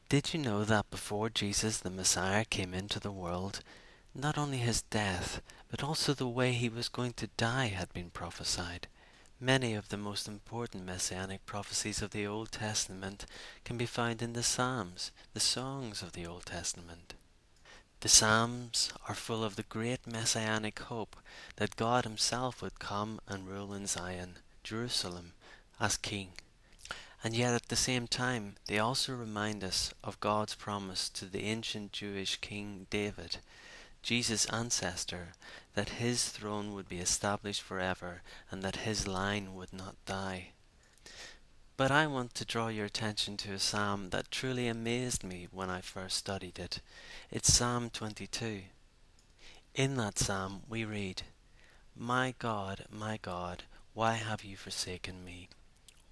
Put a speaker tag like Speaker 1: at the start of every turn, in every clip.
Speaker 1: Did you know that before Jesus the Messiah came into the world, not only his death, but also the way he was going to die had been prophesied? Many of the most important messianic prophecies of the Old Testament can be found in the Psalms, the songs of the Old Testament. The Psalms are full of the great messianic hope that God himself would come and rule in Zion, Jerusalem, as king. And yet at the same time, they also remind us of God's promise to the ancient Jewish King David, Jesus' ancestor, that his throne would be established forever and that his line would not die. But I want to draw your attention to a psalm that truly amazed me when I first studied it. It's Psalm 22. In that psalm we read, my God, why have you forsaken me?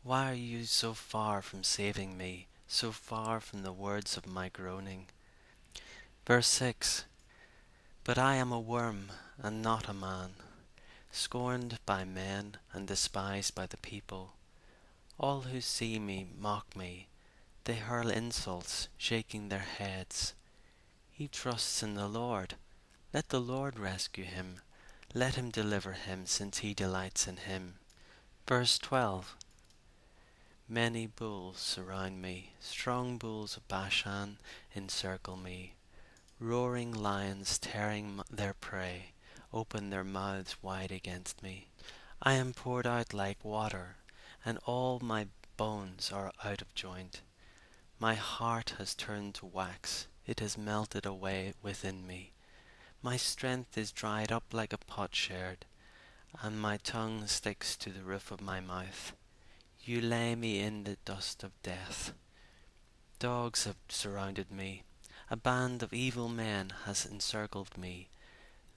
Speaker 1: Why are you so far from saving me, so far from the words of my groaning? Verse 6. But I am a worm and not a man, scorned by men and despised by the people. All who see me mock me. They hurl insults, shaking their heads. He trusts in the Lord. Let the Lord rescue him. Let him deliver him, since he delights in him. Verse 12. Many bulls surround me, strong bulls of Bashan encircle me. Roaring lions tearing their prey, open their mouths wide against me. I am poured out like water, and all my bones are out of joint. My heart has turned to wax, it has melted away within me. My strength is dried up like a potsherd, and my tongue sticks to the roof of my mouth. You lay me in the dust of death. Dogs have surrounded me. A band of evil men has encircled me.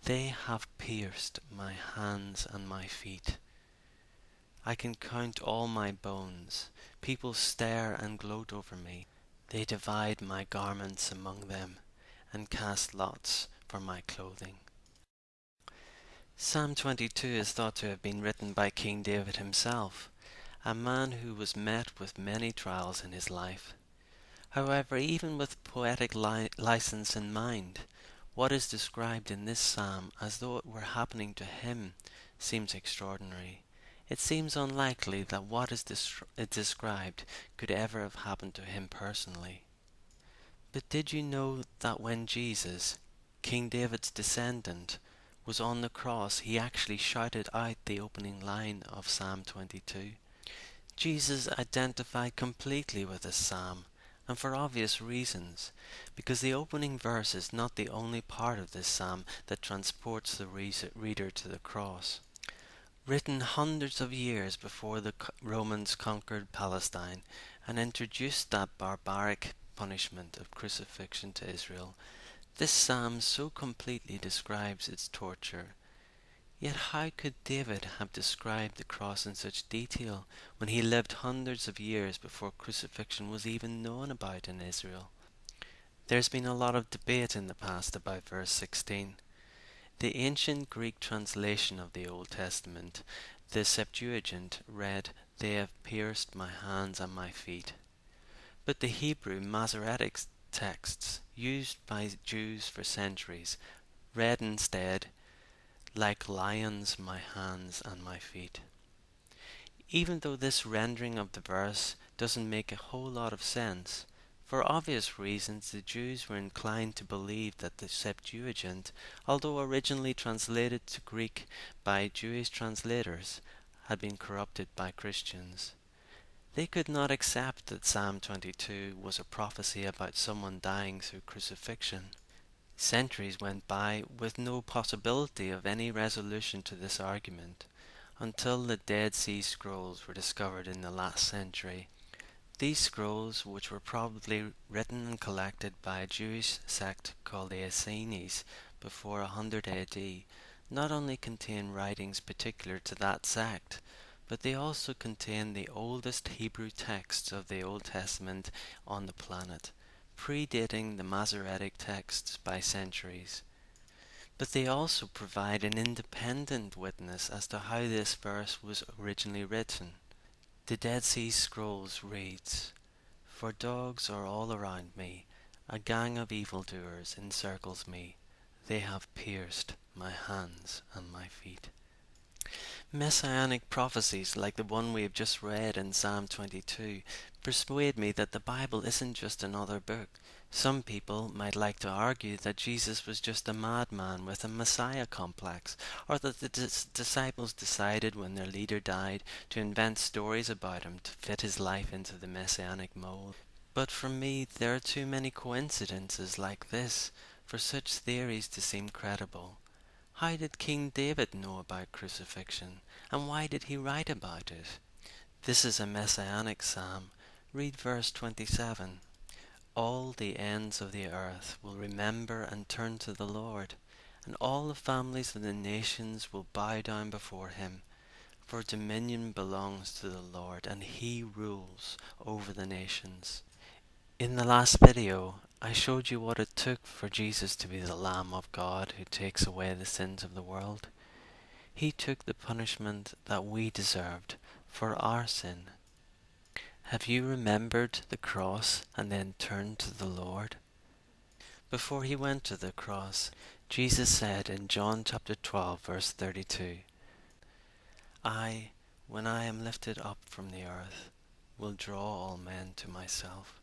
Speaker 1: They have pierced my hands and my feet. I can count all my bones. People stare and gloat over me. They divide my garments among them and cast lots for my clothing. Psalm 22 is thought to have been written by King David himself, a man who was met with many trials in his life. However, even with poetic license in mind, what is described in this psalm as though it were happening to him seems extraordinary. It seems unlikely that what is described could ever have happened to him personally. But did you know that when Jesus, King David's descendant, was on the cross, he actually shouted out the opening line of Psalm 22? Jesus identified completely with this psalm, and for obvious reasons, because the opening verse is not the only part of this psalm that transports the reader to the cross. Written hundreds of years before the Romans conquered Palestine and introduced that barbaric punishment of crucifixion to Israel, this psalm so completely describes its torture. Yet how could David have described the cross in such detail when he lived hundreds of years before crucifixion was even known about in Israel? There's been a lot of debate in the past about verse 16. The ancient Greek translation of the Old Testament, the Septuagint, read, "They have pierced my hands and my feet." But the Hebrew Masoretic texts, used by Jews for centuries, read instead, "Like lions my hands and my feet." Even though this rendering of the verse doesn't make a whole lot of sense, for obvious reasons the Jews were inclined to believe that the Septuagint, although originally translated to Greek by Jewish translators, had been corrupted by Christians. They could not accept that Psalm 22 was a prophecy about someone dying through crucifixion. Centuries went by with no possibility of any resolution to this argument, until the Dead Sea Scrolls were discovered in the last century. These scrolls, which were probably written and collected by a Jewish sect called the Essenes before 100 AD, not only contain writings particular to that sect, but they also contain the oldest Hebrew texts of the Old Testament on the planet, predating the Masoretic texts by centuries. But they also provide an independent witness as to how this verse was originally written. The Dead Sea Scrolls reads, For dogs are all around me, a gang of evildoers encircles me. They have pierced my hands and my feet. Messianic prophecies like the one we have just read in Psalm 22 persuade me that the Bible isn't just another book. Some people might like to argue that Jesus was just a madman with a Messiah complex, or that the disciples decided when their leader died to invent stories about him to fit his life into the Messianic mold. But for me, there are too many coincidences like this for such theories to seem credible. How did King David know about crucifixion, and why did he write about it? This is a messianic psalm. Read verse 27. All the ends of the earth will remember and turn to the Lord, and all the families of the nations will bow down before him. For dominion belongs to the Lord, and he rules over the nations. In the last video, I showed you what it took for Jesus to be the Lamb of God who takes away the sins of the world. He took the punishment that we deserved for our sin. Have you remembered the cross and then turned to the Lord? Before he went to the cross, Jesus said in John chapter 12 verse 32, I, when I am lifted up from the earth, will draw all men to myself.